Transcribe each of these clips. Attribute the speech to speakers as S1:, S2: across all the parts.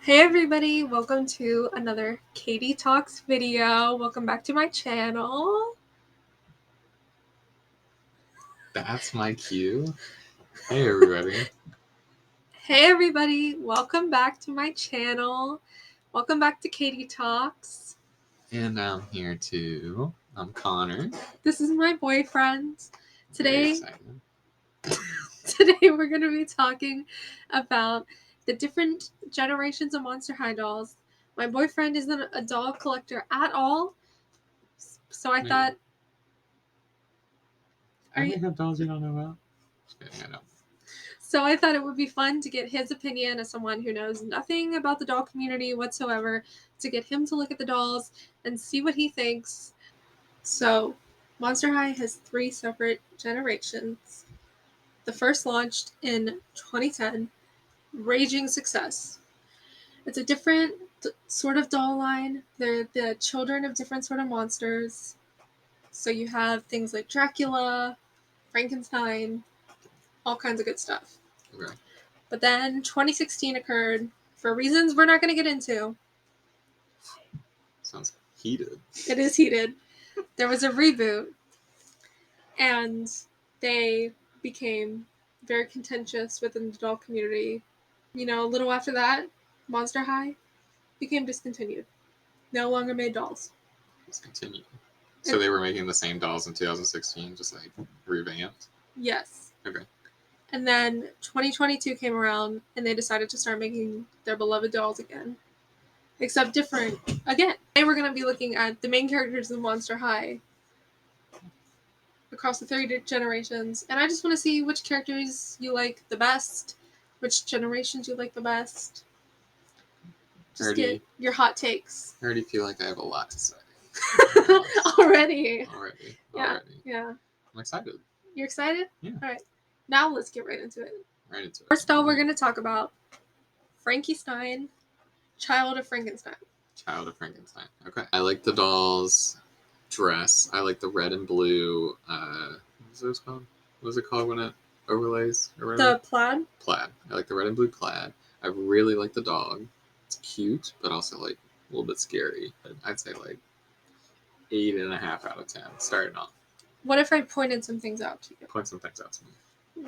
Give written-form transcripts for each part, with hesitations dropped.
S1: Hey everybody, welcome to another Katie Talks video. Welcome back to my channel.
S2: That's my cue. Hey everybody.
S1: Hey everybody, welcome back to my channel. Welcome back to Katie Talks.
S2: And I'm here too. I'm Connor.
S1: This is my boyfriend.
S2: Very
S1: Today we're going to be talking about the different generations of Monster High dolls. My boyfriend isn't a doll collector at all, so I thought...
S2: I have dolls you don't know about? Just kidding, I know.
S1: So I thought it would be fun to get his opinion as someone who knows nothing about the doll community whatsoever, to get him to look at the dolls and see what he thinks. So Monster High has 3 separate generations. The first launched in 2010, raging success. It's a different sort of doll line. They're the children of different sort of monsters. So you have things like Dracula, Frankenstein, all kinds of good stuff.
S2: Okay.
S1: But then 2016 occurred for reasons we're not going to get into.
S2: Sounds heated.
S1: It is heated. There was a reboot, and they became very contentious within the doll community. You know, a little after that, Monster High became discontinued. No longer made dolls.
S2: Let's continue. So they were making the same dolls in 2016, just like revamped?
S1: Yes.
S2: Okay.
S1: And then 2022 came around, and they decided to start making their beloved dolls again. Except different again. Today we're going to be looking at the main characters of Monster High across the 3 generations, and I just want to see which characters you like the best, which generations you like the best. Just get your hot takes.
S2: I already feel like I have a lot to say.
S1: Already.
S2: Yeah. I'm excited.
S1: You're excited?
S2: Yeah.
S1: All right. Now let's get right into it.
S2: First
S1: First doll we're going to talk about, Frankie Stein, Child of Frankenstein.
S2: Child of Frankenstein. Okay. I like the doll's dress. I like the red and blue. What's this called? What is it called when it overlays? Or
S1: the plaid?
S2: Plaid. I like the red and blue plaid. I really like the dog. It's cute, but also like a little bit scary. I'd say like 8.5 out of 10. Starting off.
S1: What if I pointed some things out to you?
S2: Point some things out to me.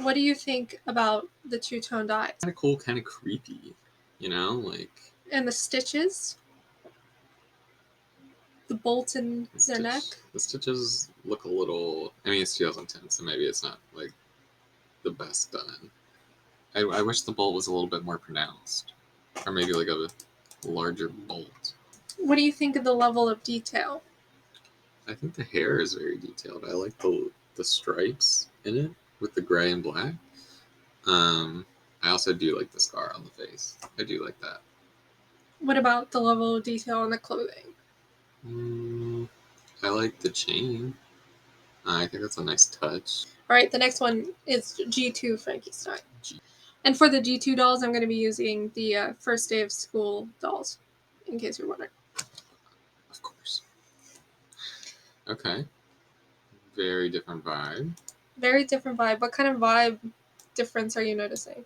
S1: What do you think about the two-toned eyes?
S2: Kind of cool, kind of creepy. You know, like.
S1: And the stitches? The bolt in their neck?
S2: The stitches look a little. I mean, it's 2010, so maybe it's not like the best done. I wish the bolt was a little bit more pronounced, or maybe like a larger bolt.
S1: What do you think of the level of detail?
S2: I think the hair is very detailed. I like the stripes in it with the gray and black. I also do like the scar on the face. I do like that.
S1: What about the level of detail on the clothing?
S2: I like the chain. I think that's a nice touch.
S1: All right, the next one is G2 Frankenstein. And for the G2 dolls, I'm going to be using the first day of school dolls, in case you're wondering.
S2: Of course. Okay. Very different vibe.
S1: Very different vibe. What kind of vibe difference are you noticing?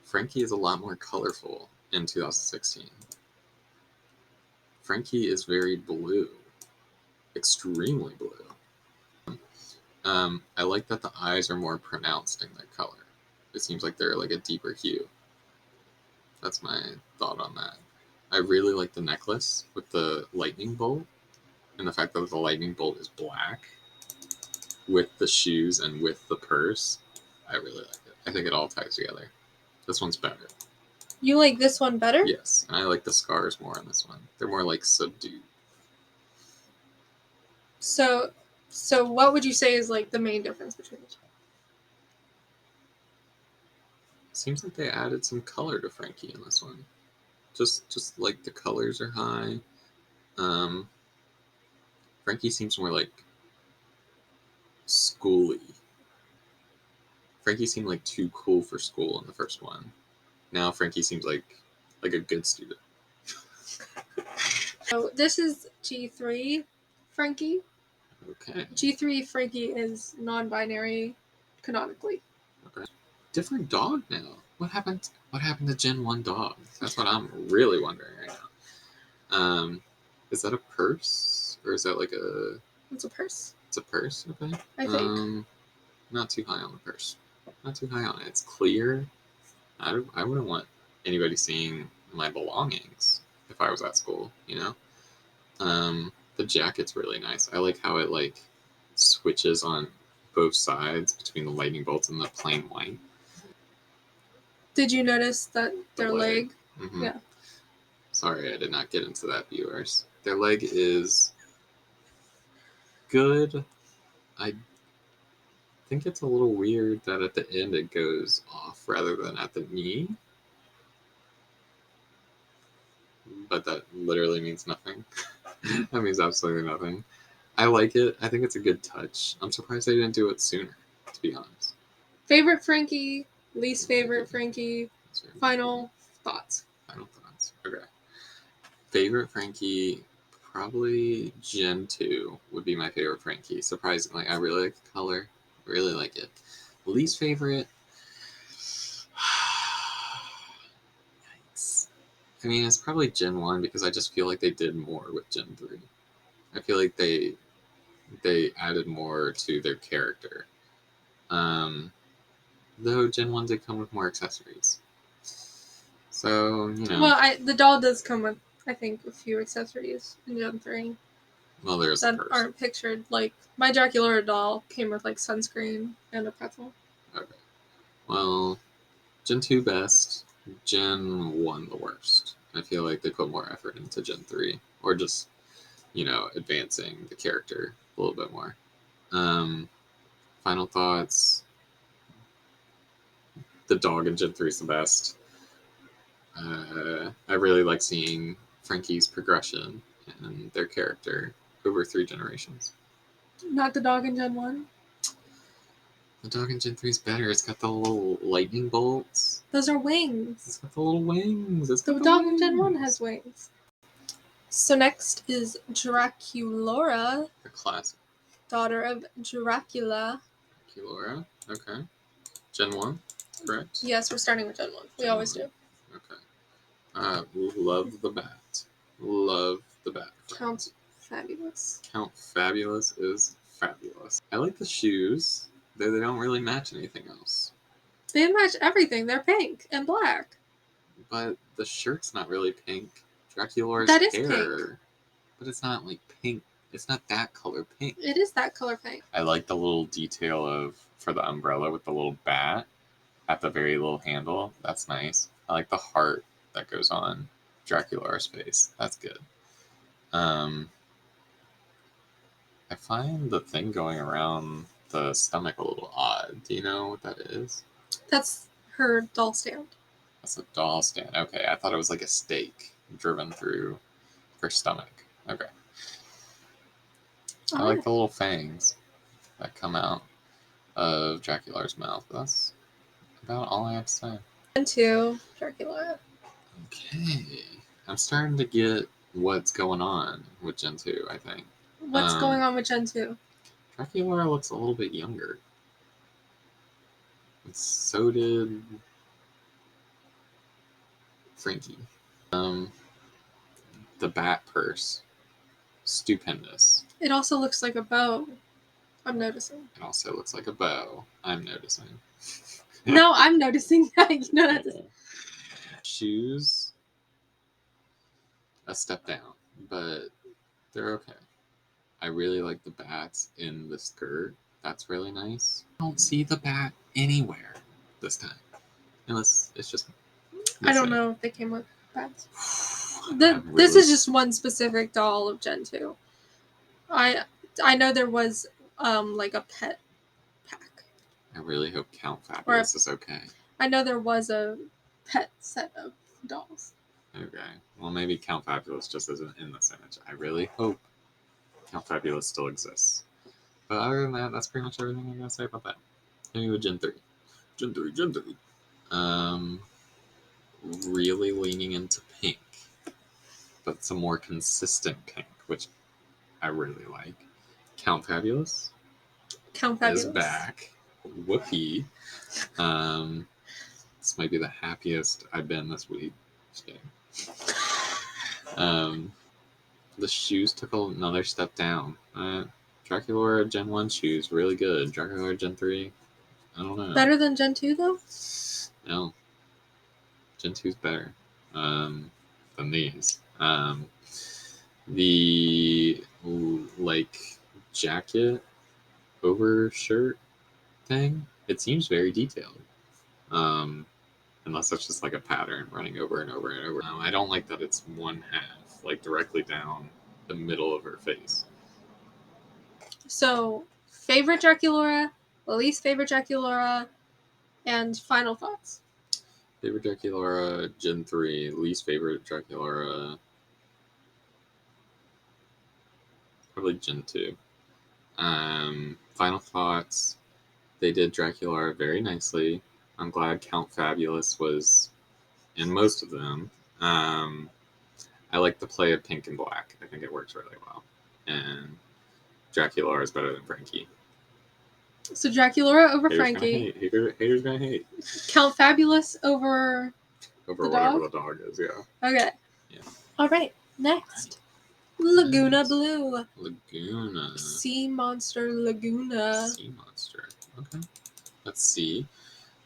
S2: Frankie is a lot more colorful in 2016. Frankie is very blue. Extremely blue. I like that the eyes are more pronounced in their color. It seems like they're like a deeper hue. That's my thought on that. I really like the necklace with the lightning bolt, and the fact that the lightning bolt is black with the shoes and with the purse. I really like it. I think it all ties together. This one's better.
S1: You like this one better?
S2: Yes, and I like the scars more on this one. They're more like subdued.
S1: So what would you say is like the main difference between the two?
S2: Seems like they added some color to Frankie in this one. Just like the colors are high. Frankie seems more like schooly. Frankie seemed like too cool for school in the first one. Now Frankie seems like a good student.
S1: So this is G3 Frankie.
S2: Okay.
S1: G3 Frankie is non-binary canonically.
S2: Okay. Different dog now. What happened? What happened to Gen 1 dog? That's what I'm really wondering right now. Is that a purse? Or is that like a...
S1: It's a purse.
S2: It's a purse? Okay.
S1: I think.
S2: Not too high on the purse. Not too high on it. It's clear. I wouldn't want anybody seeing my belongings if I was at school, you know? The jacket's really nice. I like how it like switches on both sides between the lightning bolts and the plain white.
S1: Did you notice that their leg?
S2: Mm-hmm.
S1: Yeah.
S2: Sorry, I did not get into that, viewers. Their leg is good. I think it's a little weird that at the end it goes off rather than at the knee. But that literally means nothing. That means absolutely nothing. I like it. I think it's a good touch. I'm surprised they didn't do it sooner, to be honest.
S1: Favorite Frankie, least favorite Frankie, final thoughts.
S2: Final thoughts. Okay. Favorite Frankie, probably Gen 2 would be my favorite Frankie. Surprisingly, I really like the color. Really like it. Least favorite... Yikes. I mean, it's probably Gen 1 because I just feel like they did more with Gen 3. I feel like they added more to their character. Though Gen 1 did come with more accessories. So, you know.
S1: Well, the doll does come with, I think, a few accessories in Gen 3.
S2: Well, there's
S1: that aren't pictured. Like, my Draculaura doll came with, like, sunscreen and a pretzel.
S2: Okay. Well, Gen 2 best, Gen 1 the worst. I feel like they put more effort into Gen 3. Or just, you know, advancing the character a little bit more. Final thoughts. The dog in Gen 3 is the best. I really like seeing Frankie's progression and their character over 3 generations.
S1: Not the dog in Gen 1?
S2: The dog in Gen 3 is better. It's got the little lightning bolts.
S1: Those are wings.
S2: It's got the little wings.
S1: The dog in Gen 1 has wings. So next is Draculaura.
S2: The classic.
S1: Daughter of Dracula.
S2: Draculaura. Okay. Gen 1, correct?
S1: Yes, we're starting with Gen 1. We always do.
S2: Okay. Love the bat. Love the bat.
S1: Count Fabulous.
S2: Count Fabulous is fabulous. I like the shoes. They don't really match anything else.
S1: They match everything. They're pink and black.
S2: But the shirt's not really pink. Draculaura's
S1: that is
S2: hair.
S1: Pink.
S2: But it's not like pink. It's not that color pink.
S1: It is that color pink.
S2: I like the little detail for the umbrella with the little bat at the very little handle. That's nice. I like the heart that goes on Draculaura's face. That's good. I find the thing going around the stomach a little odd. Do you know what that is?
S1: That's her doll stand.
S2: That's a doll stand. Okay, I thought it was like a stake driven through her stomach. Okay. I like the little fangs that come out of Draculaura's mouth. That's about all I have to say.
S1: Gen 2, Draculaura.
S2: Okay. I'm starting to get what's going on with Gen 2, I think.
S1: What's going on with Gen 2?
S2: Draculaura looks a little bit younger. And so did Frankie. The bat purse. Stupendous.
S1: It also looks like a bow. I'm noticing.
S2: It also looks like a bow. I'm noticing.
S1: No, I'm noticing that. You know that.
S2: Shoes. A step down, but they're okay. I really like the bats in the skirt. That's really nice. I don't see the bat anywhere this time. Unless it's just...
S1: I don't know if they came with bats. This is just one specific doll of Gen 2. I know there was like a pet pack.
S2: I really hope Count Fabulous is okay.
S1: I know there was a pet set of dolls.
S2: Okay. Well, maybe Count Fabulous just isn't in this image. I really hope Count Fabulous still exists. But other than that, that's pretty much everything I'm going to say about that. Anyway, Gen 3. Gen 3. Really leaning into pink. But some more consistent pink, which I really like. Count Fabulous.
S1: Count Fabulous
S2: is back. Whoopee. This might be the happiest I've been this week. Just kidding. The shoes took another step down. Draculaura Gen 1 shoes, really good. Draculaura Gen 3, I don't know.
S1: Better than Gen 2, though?
S2: No. Gen 2's better than these. The, like, jacket overshirt thing, it seems very detailed. Unless it's just like a pattern running over and over and over. I don't like that it's one half, like directly down the middle of her face.
S1: So, favorite Draculaura, least favorite Draculaura, and final thoughts.
S2: Favorite Draculaura, Gen 3. Least favorite Draculaura, probably Gen 2. Final thoughts. They did Draculaura very nicely. I'm glad Count Fabulous was in most of them. I like the play of pink and black. I think it works really well. And Draculaura is better than Frankie.
S1: So Draculaura over
S2: Haters
S1: Frankie.
S2: Haters gonna hate.
S1: Count Fabulous over
S2: whatever
S1: dog?
S2: the dog is, yeah.
S1: Okay.
S2: Yeah.
S1: All right. Next. Lagoona Blue.
S2: Lagoona.
S1: Sea monster Lagoona.
S2: Sea monster. Okay. Let's see.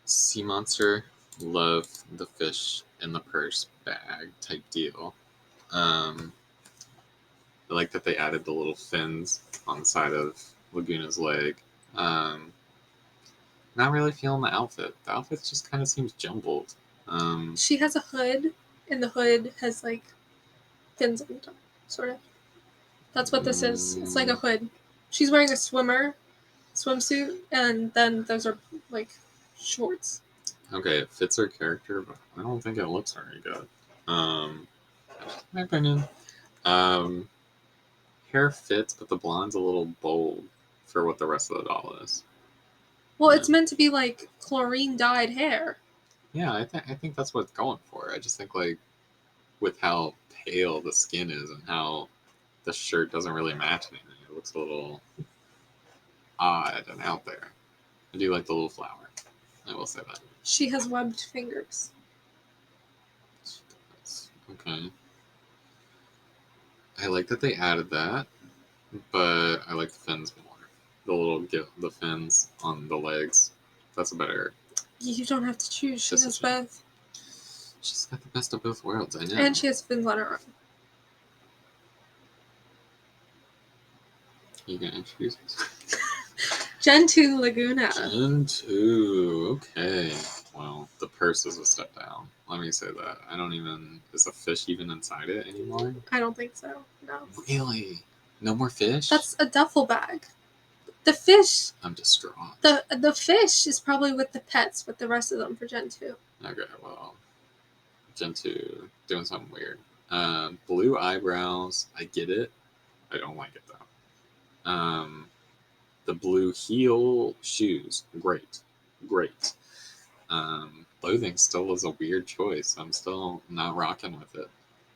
S2: Sea monster. Love the fish in the purse bag type deal. I like that they added the little fins on the side of Lagoona's leg. Not really feeling the outfit. The outfit just kind of seems jumbled.
S1: She has a hood, and the hood has like fins on the top, sort of. That's what this is. It's like a hood. She's wearing a swimsuit, and then those are like shorts.
S2: Okay, it fits her character, but I don't think it looks very good. My opinion. Hair fits, but the blonde's a little bold for what the rest of the doll is.
S1: Well, it's meant to be like chlorine dyed hair.
S2: Yeah, I think that's what it's going for. I just think like with how pale the skin is and how the shirt doesn't really match anything, it looks a little odd and out there. I do like the little flower. I will say that.
S1: She has webbed fingers.
S2: Okay. I like that they added that, but I like the fins more. The fins on the legs. That's a better.
S1: You don't have to choose. She has both.
S2: She's got the best of both worlds, I know.
S1: And she has fins on her arm.
S2: You gonna introduce us?
S1: Gen 2 Lagoona.
S2: Gen 2, okay. Well, the purse is a step down. Let me say that. Is a fish even inside it anymore?
S1: I don't think so, no.
S2: Really? No more fish?
S1: That's a duffel bag. The fish...
S2: I'm distraught.
S1: The fish is probably with the pets, with the rest of them for Gen 2.
S2: Okay, well, Gen 2, doing something weird. Blue eyebrows, I get it. I don't like it, though. The blue heel shoes, great. Clothing still is a weird choice. I'm still not rocking with it.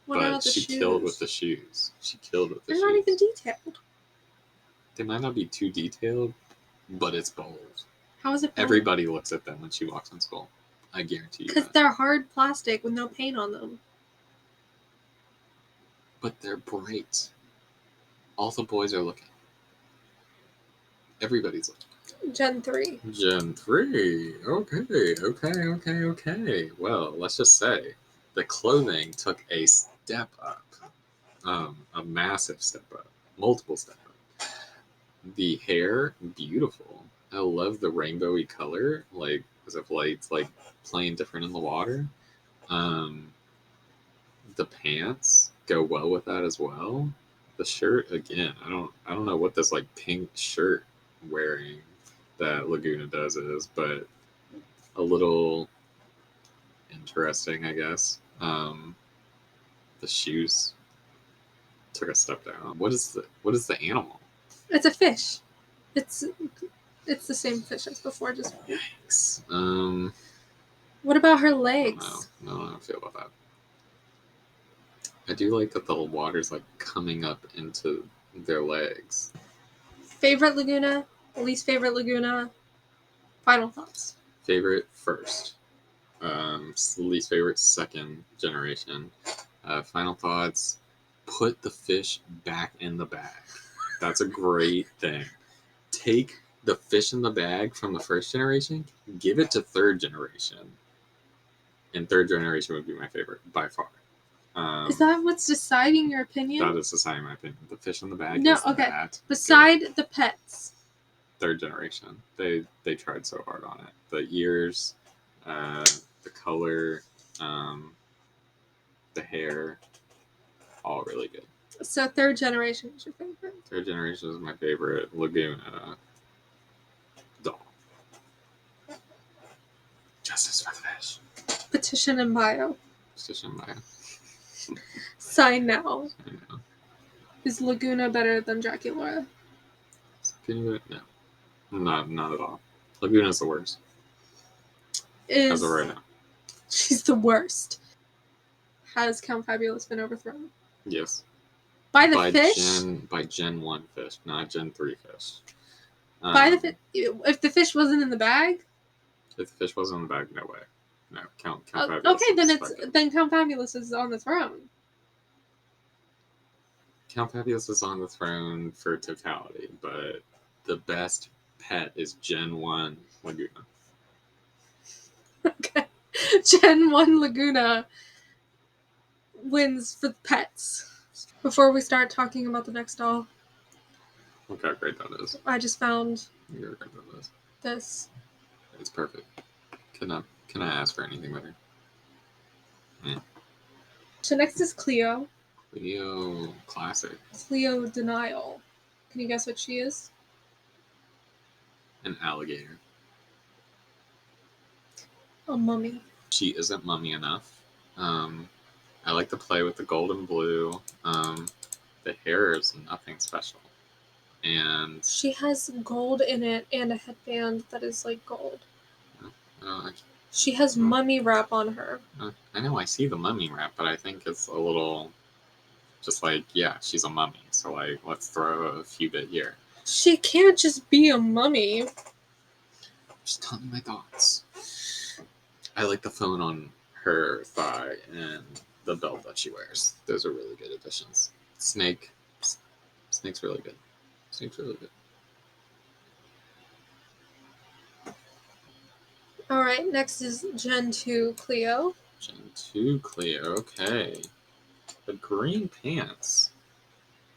S2: But she killed with the shoes. They're
S1: not even detailed.
S2: They might not be too detailed, but it's bold.
S1: How is it bold?
S2: Everybody looks at them when she walks in school. I guarantee you that.
S1: Because they're hard plastic with no paint on them.
S2: But they're bright. All the boys are looking. Everybody's looking.
S1: Gen 3.
S2: Gen 3. Okay. Well, let's just say the clothing took a step up. A massive step up. Multiple step up. The hair, beautiful. I love the rainbowy color, like as if lights like playing different in the water. The pants go well with that as well. The shirt, again, I don't know what this like pink shirt wearing that Lagoona does is, but a little interesting, I guess. The shoes took a step down. What is the animal?
S1: It's a fish. It's the same fish as before, just.
S2: Yikes.
S1: What about her legs?
S2: I don't know how I feel about that. I do like that the water's like coming up into their legs.
S1: Favorite Lagoona, least favorite Lagoona, final thoughts.
S2: Favorite first. Least favorite, second generation. Final thoughts, put the fish back in the bag. That's a great thing. Take the fish in the bag from the first generation, give it to third generation. And third generation would be my favorite by far.
S1: Is that what's deciding your opinion?
S2: That is deciding my opinion. The fish in the bag
S1: No,
S2: is
S1: okay.
S2: that.
S1: Beside
S2: good.
S1: the pets.
S2: Third generation. They tried so hard on it. The ears, the color, the hair, all really good.
S1: So third generation is your favorite?
S2: Third generation is my favorite. Lagoona doll. Justice for the fish.
S1: Petition in bio.
S2: Petition in bio.
S1: Sign now.
S2: I know.
S1: Is Lagoona better than Draculaura?
S2: No. Not at all. Lagoona's the worst. As of right now.
S1: She's the worst. Has Count Fabulous been overthrown?
S2: Yes.
S1: By the fish?
S2: By Gen 1 fish, not Gen 3 fish.
S1: By the fish? If the fish wasn't in the bag?
S2: If the fish wasn't in the bag, no way. No, Count Fabulous.
S1: Okay, then Count Fabulous is on the throne.
S2: Count Fabulous is on the throne for totality, but the best pet is Gen 1 Lagoona.
S1: Okay. Gen 1 Lagoona wins for the pets. Before we start talking about the next doll.
S2: Look how great that is.
S1: I just found
S2: You're great that is.
S1: this.
S2: It's perfect. Can I ask for anything better? Yeah.
S1: So next is Cleo.
S2: Cleo, classic.
S1: Cleo de Nile. Can you guess what she is?
S2: An alligator.
S1: A mummy.
S2: She isn't mummy enough. I like to play with the gold and blue. The hair is nothing special. And
S1: she has gold in it and a headband that is like gold. She has mummy wrap on her.
S2: I know, I see the mummy wrap, but I think it's a little just like, yeah, she's a mummy. So like, let's throw a few bit here.
S1: She can't just be a mummy.
S2: Just telling my thoughts. I like the phone on her thigh and the belt that she wears. Those are really good additions. Snake's really good. Snake's really good.
S1: Alright, next is Gen 2 Cleo.
S2: Gen 2 Cleo, okay. The green pants.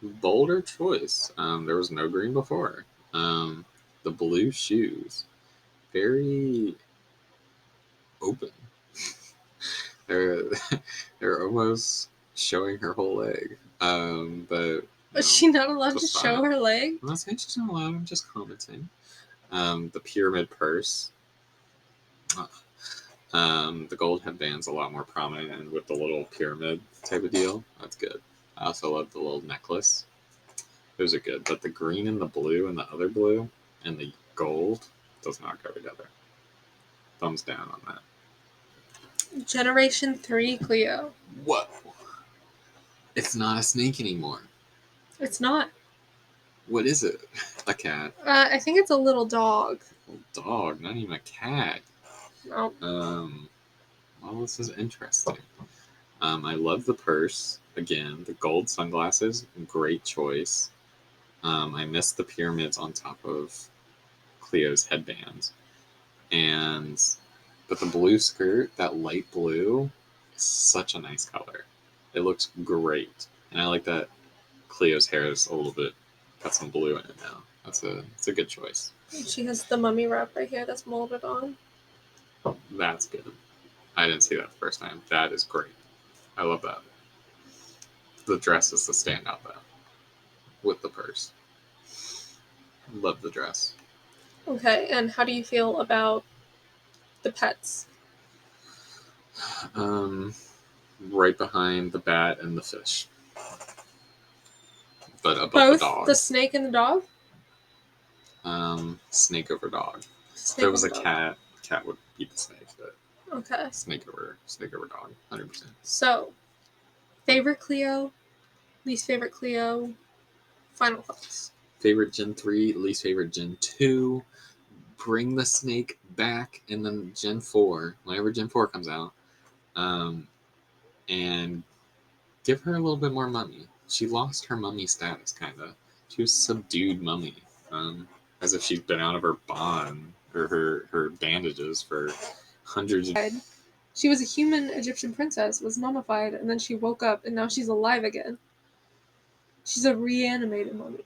S2: Bolder choice. There was no green before. The blue shoes. Very open. they're almost showing her whole leg. But
S1: is she not allowed to show her leg?
S2: I'm not saying she's not allowed, I'm just commenting. The pyramid purse. The gold headband's a lot more prominent and with the little pyramid type of deal. That's good. I also love the little necklace. Those are good. But the green and the blue and the other blue and the gold does not go together. Thumbs down on that.
S1: Generation 3 Cleo.
S2: Whoa. It's not a snake anymore.
S1: It's not.
S2: What is it? A cat.
S1: I think it's a little dog.
S2: A little dog, not even a cat.
S1: No.
S2: Well, this is interesting. I love the purse. But the gold sunglasses, great choice. I miss the pyramids on top of Cleo's headband. But the blue skirt, that light blue, is such a nice color. It looks great. And I like that Cleo's hair is a little bit, got some blue in it now. It's a good choice.
S1: She has the mummy wrap right here that's molded on.
S2: That's good. I didn't see that the first time. That is great. I love that. The dress is the standout though. With the purse. Love the dress.
S1: Okay, and how do you feel about the pets?
S2: Right behind the bat and the fish. But above
S1: both
S2: the dog.
S1: The snake and the dog?
S2: Snake over dog.
S1: Snake
S2: if there was a
S1: dog.
S2: cat would beat the snake, but
S1: okay.
S2: Snake over dog, 100%.
S1: So, favorite Cleo, least favorite Cleo, final thoughts.
S2: Favorite Gen 3, least favorite Gen 2. bring the snake back in the Gen 4, whenever Gen 4 comes out, and give her a little bit more mummy. She lost her mummy status, kind of. She was subdued mummy, as if she'd been out of her bond or her bandages for hundreds of...
S1: She was a human Egyptian princess, was mummified, and then she woke up, and now she's alive again. She's a reanimated mummy.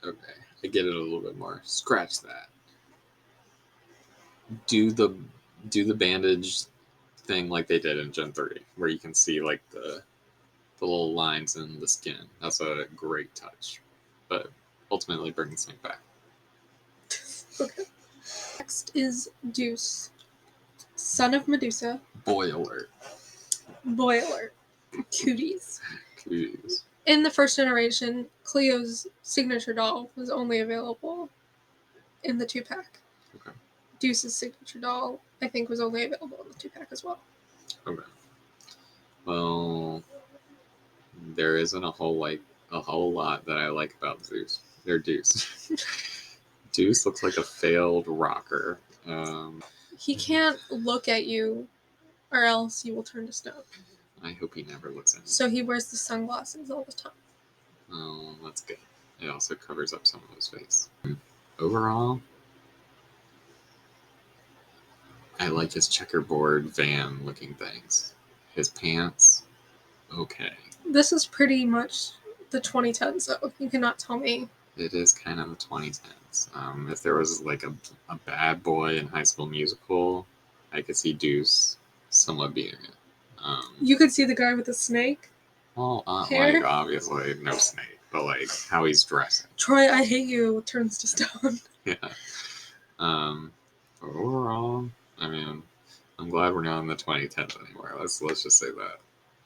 S2: Okay, I get it a little bit more. Scratch that. Do the bandage thing like they did in Gen 3, where you can see like the little lines in the skin. That's a great touch. But ultimately bring the snake back.
S1: Okay. Next is Deuce, son of Medusa.
S2: Boy alert.
S1: Boy alert. Cooties.
S2: Cooties.
S1: In the first generation, Cleo's signature doll was only available in the 2-pack.
S2: Okay.
S1: Deuce's signature doll, I think, was only available in the 2-pack as well.
S2: Okay. Well, there isn't a whole lot that I like about Zeus. Or Deuce. Deuce looks like a failed rocker.
S1: He can't look at you, or else you will turn to stone.
S2: I hope he never looks at me.
S1: So he wears the sunglasses all the time.
S2: Oh, that's good. It also covers up some of his face. Overall, I like his checkerboard van looking things. His pants, okay.
S1: This is pretty much the 2010s, though. You cannot tell me.
S2: It is kind of the 2010s. If there was like a bad boy in High School Musical, I could see Deuce somewhat being it.
S1: You could see the guy with the snake.
S2: Well,
S1: hair.
S2: like obviously no snake, but like how he's dressing.
S1: Troy, I hate you turns to stone.
S2: Yeah. Overall, I mean, I'm glad we're not in the 2010s anymore. Let's just say that.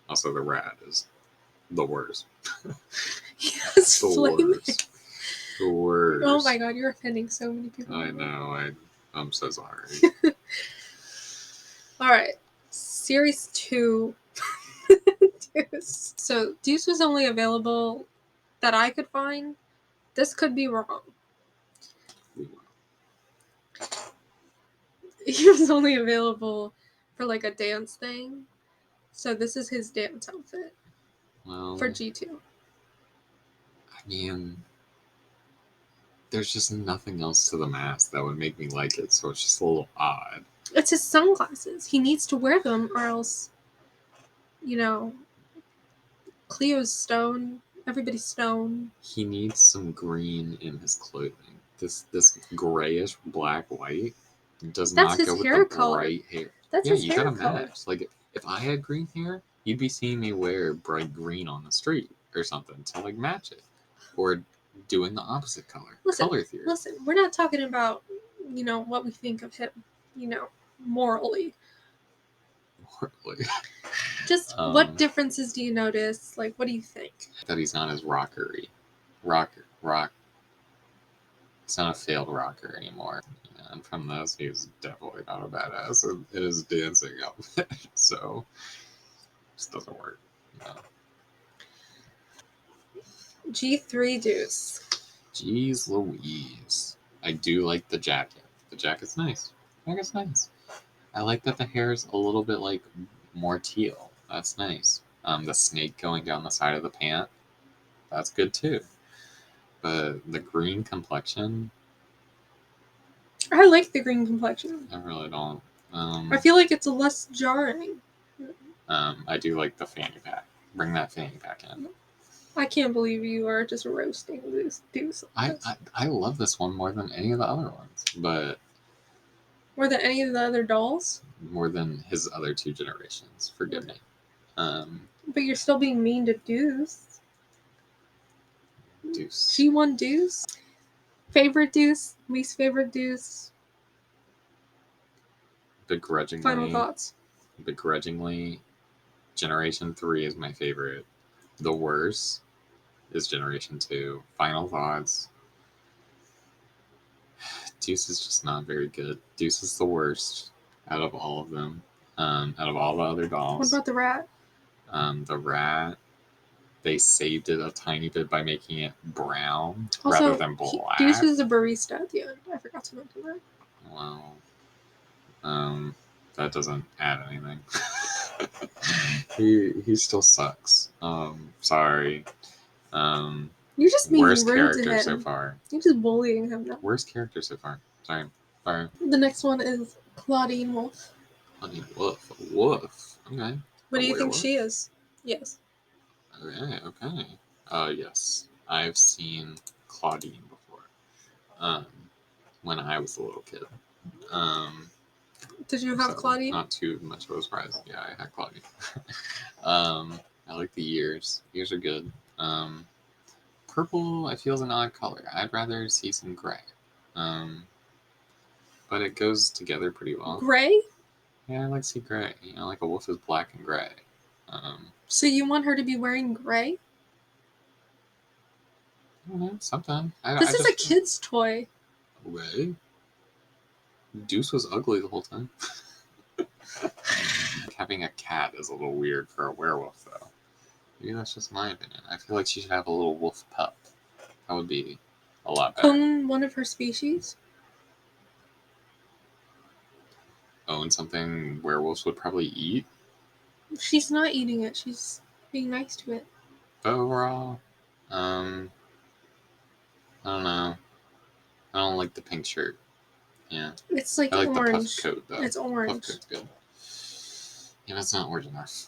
S2: Also, the rat is the worst.
S1: Yes,
S2: the worst. The worst.
S1: Oh my god, you're offending so many people.
S2: I know. I'm so sorry.
S1: Alright. Series 2. Deuce. So, Deuce was only available that I could find. This could be wrong. He was only available for like a dance thing. So this is his dance outfit.
S2: Well,
S1: for G2.
S2: I mean, there's just nothing else to the mask that would make me like it, so it's just a little odd.
S1: It's his sunglasses. He needs to wear them or else, Cleo's stone. Everybody's stone.
S2: He needs some green in his clothing. This grayish black white does not go with the bright hair.
S1: That's his hair color.
S2: Match. Like if I had green hair, you'd be seeing me wear bright green on the street or something to like match it, or doing the opposite color. Color theory.
S1: Listen, we're not talking about what we think of him, morally. Just what differences do you notice? Like, what do you think?
S2: That he's not as rockery. He's not a failed rocker anymore. And from this, he's definitely not a badass in his dancing outfit. So, it just doesn't work. No.
S1: G3 Deuce.
S2: Jeez Louise. I do like the jacket. The jacket's nice. I like that the hair is a little bit like more teal. That's nice. The snake going down the side of the pant. That's good too. But the green complexion,
S1: I like the green complexion.
S2: I really don't.
S1: I feel like it's less jarring.
S2: I do like the fanny pack. Bring that fanny pack in.
S1: I can't believe you are just roasting this Deuce.
S2: I love this one more than any of the other ones, but
S1: more than any of the other dolls.
S2: More than his other 2 generations. Forgive me.
S1: But you're still being mean to Deuce.
S2: Deuce.
S1: G1 Deuce. Favorite Deuce. Least favorite Deuce.
S2: Begrudgingly.
S1: Final thoughts.
S2: Begrudgingly, Generation 3 is my favorite. The worst is Generation 2. Final thoughts. Deuce is just not very good. Deuce is the worst out of all of them. Out of all the other dolls.
S1: What about the rat?
S2: The rat. they saved it a tiny bit by making it brown
S1: Also,
S2: rather than black.
S1: Deuce is a barista at the end. I forgot to mention that.
S2: Well, that doesn't add anything. he still sucks. Sorry.
S1: You're just being
S2: worst
S1: rude
S2: character
S1: to him.
S2: so far.
S1: You're just bullying him now.
S2: Worst character so far. Sorry.
S1: The next one is Clawdeen Wolf.
S2: Clawdeen Wolf. Wolf. Okay.
S1: What do you think
S2: werewolf?
S1: she is? Yes.
S2: Okay. Yes. I've seen Clawdeen before. When I was a little kid.
S1: Did you have Clawdeen?
S2: Not too much of a surprise. Yeah, I had Clawdeen. I like the ears. Ears are good. Purple, I feel, is an odd color. I'd rather see some gray. But it goes together pretty well.
S1: Gray?
S2: Yeah, I like to see gray. You know, like a wolf is black and gray.
S1: So you want her to be wearing gray?
S2: I don't know, sometimes.
S1: This is a kid's toy.
S2: Gray? Deuce was ugly the whole time. Having a cat is a little weird for a werewolf, though. Maybe that's just my opinion. I feel like she should have a little wolf pup. That would be a lot better.
S1: Own one of her species?
S2: Own something werewolves would probably eat?
S1: She's not eating it. She's being nice to it.
S2: But overall, I don't know. I don't like the pink shirt. Yeah.
S1: It's like
S2: I like
S1: orange.
S2: the puff coat, though.
S1: It's orange.
S2: Puff coat's good. Yeah, that's not orange enough.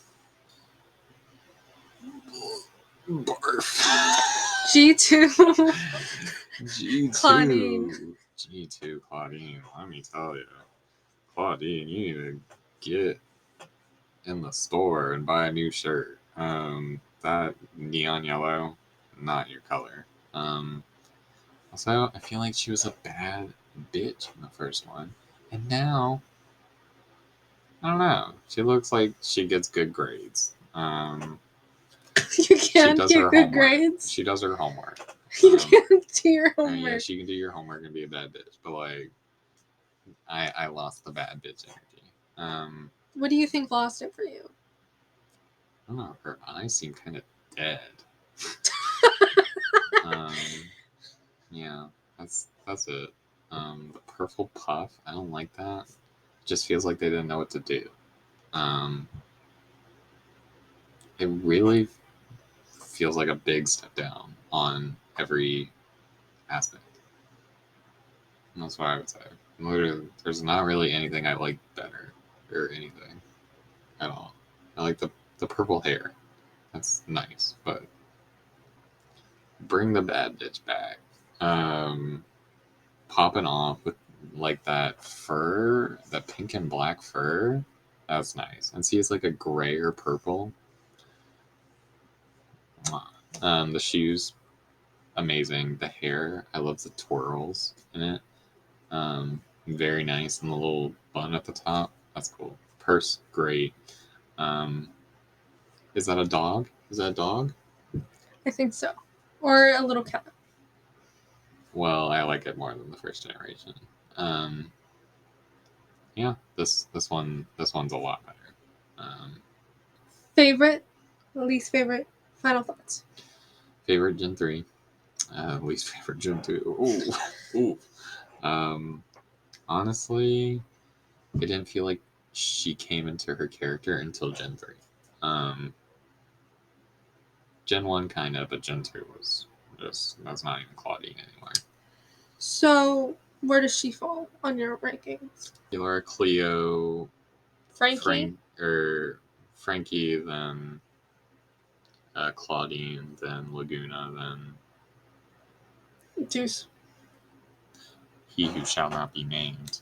S2: Barf.
S1: G2.
S2: G2.
S1: Clawdeen.
S2: G2, Clawdeen. Let me tell you. Clawdeen, you need to get in the store and buy a new shirt. That neon yellow, not your color. Also, I feel like she was a bad bitch in the first one. And now, I don't know. She looks like she gets good grades.
S1: You can't get good grades.
S2: She does her homework.
S1: You can't do your homework.
S2: Yeah, she can do your homework and be a bad bitch. But, like, I lost the bad bitch energy.
S1: What do you think lost it for you?
S2: I don't know. Her eyes seem kind of dead. Yeah, that's it. The purple puff, I don't like that. It just feels like they didn't know what to do. It really feels like a big step down on every aspect. And that's what I would say. Literally, there's not really anything I like better or anything at all. I like the purple hair. That's nice, but bring the bad bitch back. Popping off with like that fur, that pink and black fur. That's nice. And see, it's like a gray or purple. The shoes, amazing. The hair, I love the twirls in it. Very nice. And the little bun at the top, that's cool. Purse, great. Is that a dog? Is that a dog?
S1: I think so. Or a little cat.
S2: Well, I like it more than the first generation. Yeah, this one's a lot better.
S1: Favorite, least favorite, final thoughts.
S2: Favorite Gen 3. Least favorite Gen 2. Ooh. Honestly, it didn't feel like she came into her character until Gen 3. Gen 1 kind of, but Gen 2 was just, that's not even Clawdeen anymore.
S1: So, where does she fall on your rankings?
S2: Laura, Cleo,
S1: Frankie?
S2: Frankie, then Clawdeen, then Lagoona, then
S1: Deuce.
S2: He who shall not be named.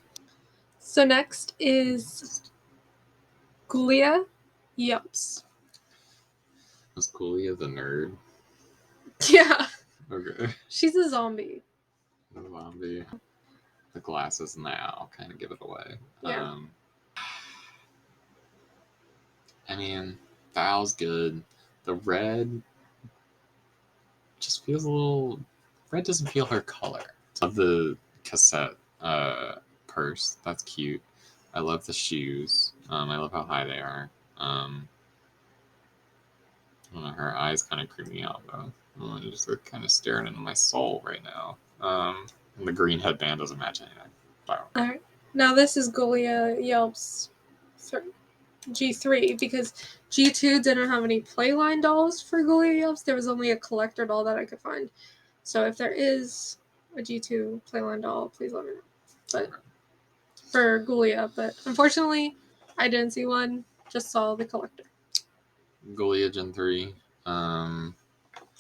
S1: So next is Ghoulia Yelps.
S2: Was Ghoulia the nerd?
S1: Yeah.
S2: Okay.
S1: She's a zombie.
S2: The zombie. The glasses now kind of give it away.
S1: Yeah.
S2: I mean, the owl's good. The red just feels a little... Red doesn't feel her color. I love the cassette purse. That's cute. I love the shoes. I love how high they are. I don't know, her eyes kind of creep me out though. Just like kind of staring into my soul right now. And the green headband doesn't match anything. Wow.
S1: Alright. Now this is Ghoulia Yelps G3 because G2 didn't have any playline dolls for Ghoulia Yelps. There was only a collector doll that I could find. So if there is a G2 playline doll, please let me know. But for Ghoulia, but unfortunately, I didn't see one. Just saw the collector.
S2: Ghoulia Gen 3.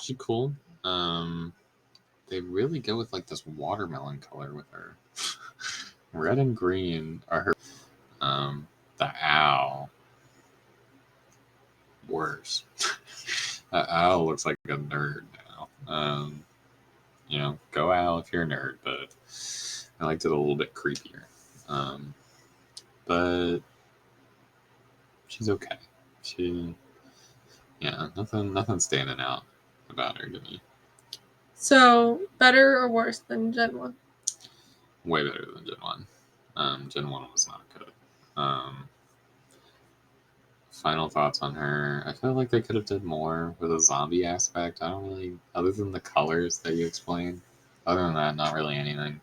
S2: She cool. They really go with like this watermelon color with her. Red and green are her. The owl. Worse. That owl looks like a nerd now. Go owl if you're a nerd, but I liked it a little bit creepier. But she's okay. Nothing standing out about her to me.
S1: So, better or worse than Gen 1?
S2: Way better than Gen 1. Gen 1 was not good. Final thoughts on her. I feel like they could have did more with a zombie aspect. I don't really, other than the colors that you explained. Other than that, not really anything.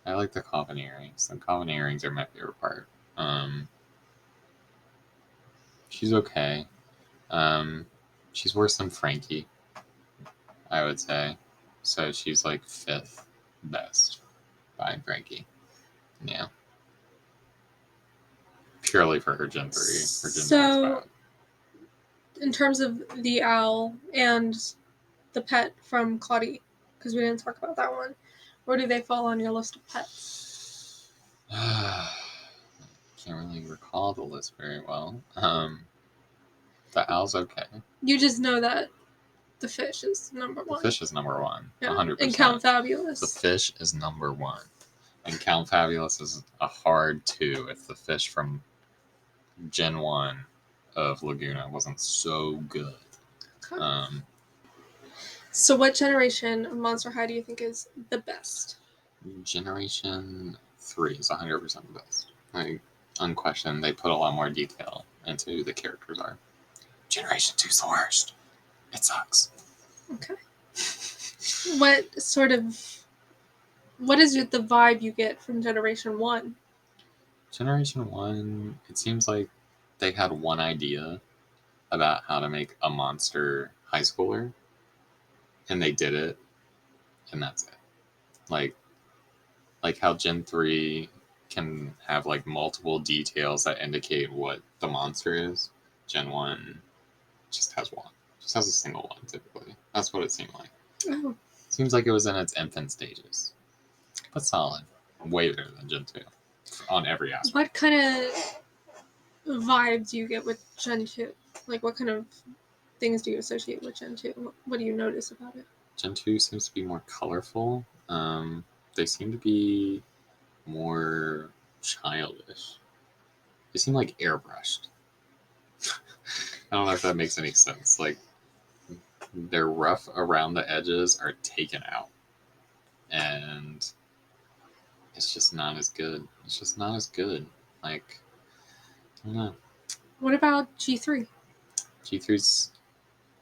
S2: I like the coffin earrings. The coffin earrings are my favorite part. She's okay. She's worse than Frankie, I would say. So she's like 5th best behind Frankie. Yeah. Purely for her Gen 3. Her Gen 4
S1: in terms of the owl and the pet from Clawdeen, because we didn't talk about that one, where do they fall on your list of pets?
S2: Can't really recall the list very well. The owl's okay.
S1: You just know that the fish is number 1.
S2: The fish is number 1.
S1: Yeah.
S2: 100%.
S1: And Count Fabulous.
S2: The fish is number 1. And Count Fabulous is a hard 2 if the fish from Gen 1 of Lagoona wasn't so good. Okay.
S1: So what generation of Monster High do you think is the best?
S2: Generation 3 is 100% the best. Like, unquestioned, they put a lot more detail into who the characters are. Generation 2 is the worst. It sucks.
S1: Okay. What is the vibe you get from Generation 1?
S2: Generation 1, it seems like they had one idea about how to make a monster high schooler, and they did it, and that's it. Like how Gen 3 can have like multiple details that indicate what the monster is. Gen 1 just has one. Just has a single one, typically. That's what it seemed like.
S1: Oh.
S2: Seems like it was in its infant stages. But solid. Way better than Gen 2. On every aspect.
S1: What kind of vibe do you get with Gen 2? Like, what kind of things do you associate with Gen 2? What do you notice about it?
S2: Gen 2 seems to be more colorful. They seem to be more childish. They seem like airbrushed. I don't know if that makes any sense. Like, their rough around the edges are taken out. And it's just not as good. It's just not as good. Like, I don't know.
S1: What about G3?
S2: G3's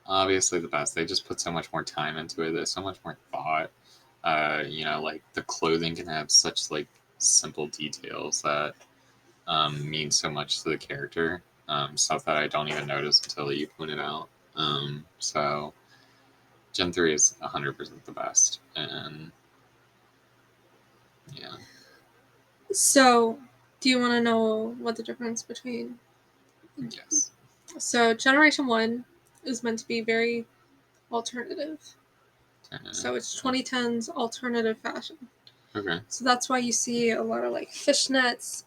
S2: obviously the best. They just put so much more time into it. There's so much more thought. Like the clothing can have such like simple details that mean so much to the character. Stuff that I don't even notice until you point it out. So Gen 3 is 100% the best. And yeah.
S1: So, do you want to know what the difference between...
S2: Yes.
S1: So, Generation 1 is meant to be very alternative. So, it's 2010's alternative fashion.
S2: Okay.
S1: So, that's why you see a lot of like fishnets,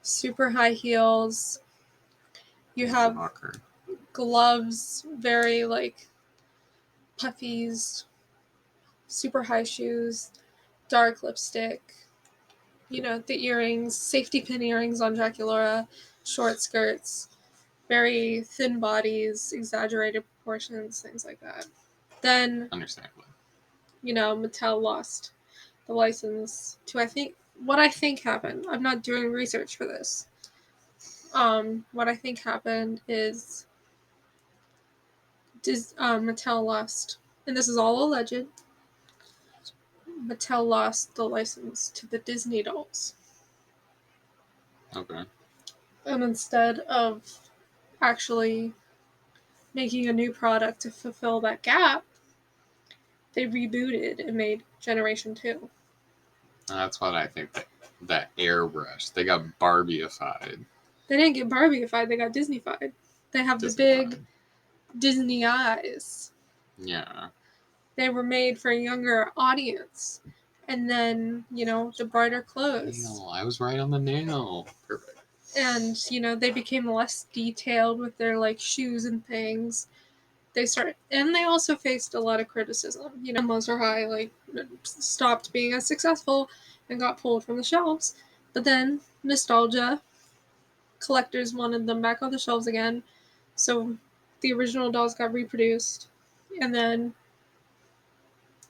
S1: super high heels. You have gloves, very like puffies, super high shoes, dark lipstick, the earrings, safety pin earrings on Draculaura, short skirts, very thin bodies, exaggerated proportions, things like that. Then,
S2: understandably,
S1: Mattel lost the license to, what I think happened. I'm not doing research for this. What I think happened is Mattel lost, and this is all alleged, Mattel lost the license to the Disney dolls.
S2: Okay.
S1: And instead of actually making a new product to fulfill that gap, they rebooted and made Generation 2.
S2: That's what I think. That airbrush. They got Barbieified.
S1: They didn't get Barbieified, they got Disneyfied. They have the big Disney eyes.
S2: Yeah.
S1: They were made for a younger audience. And then, the brighter clothes.
S2: Nail. I was right on the nail. Perfect.
S1: And, they became less detailed with their, shoes and things. And they also faced a lot of criticism. Monster High, stopped being as successful and got pulled from the shelves. But then, nostalgia, collectors wanted them back on the shelves again. So, the original dolls got reproduced. And then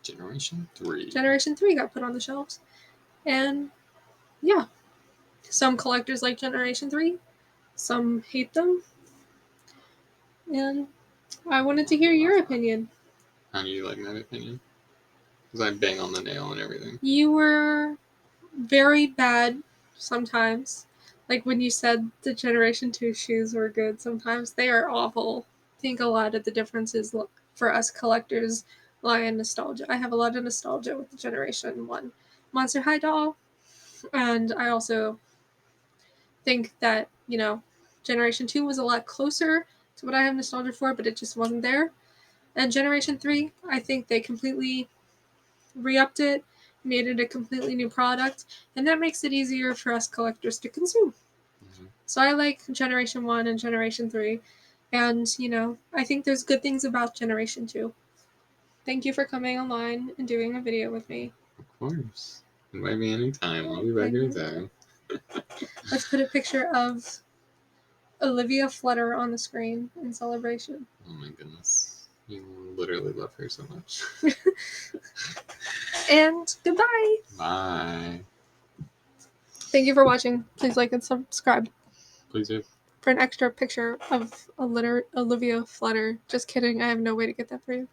S2: Generation 3.
S1: Generation 3 got put on the shelves. And, yeah. Some collectors like Generation 3. Some hate them. And I wanted to hear your opinion.
S2: How do you like my opinion? Because I bang on the nail and everything.
S1: You were very bad sometimes. Like when you said the Generation 2 shoes were good sometimes. They are awful. I think a lot of the differences for us collectors lie in nostalgia. I have a lot of nostalgia with the Generation 1 Monster High doll. And I also think that, Generation 2 was a lot closer to what I have nostalgia for, but it just wasn't there. And Generation 3, I think they completely re-upped it, made it a completely new product, and that makes it easier for us collectors to consume.
S2: Mm-hmm.
S1: So I like Generation 1 and Generation 3, and, I think there's good things about Generation 2. Thank you for coming online and doing a video with me.
S2: Of course. Invite me anytime. I'll be back anytime.
S1: Let's put a picture of Olivia Flutter on the screen in celebration.
S2: Oh my goodness. You literally love her so much.
S1: And goodbye.
S2: Bye.
S1: Thank you for watching. Please like and subscribe.
S2: Please do.
S1: For an extra picture of Olivia Flutter. Just kidding. I have no way to get that for you.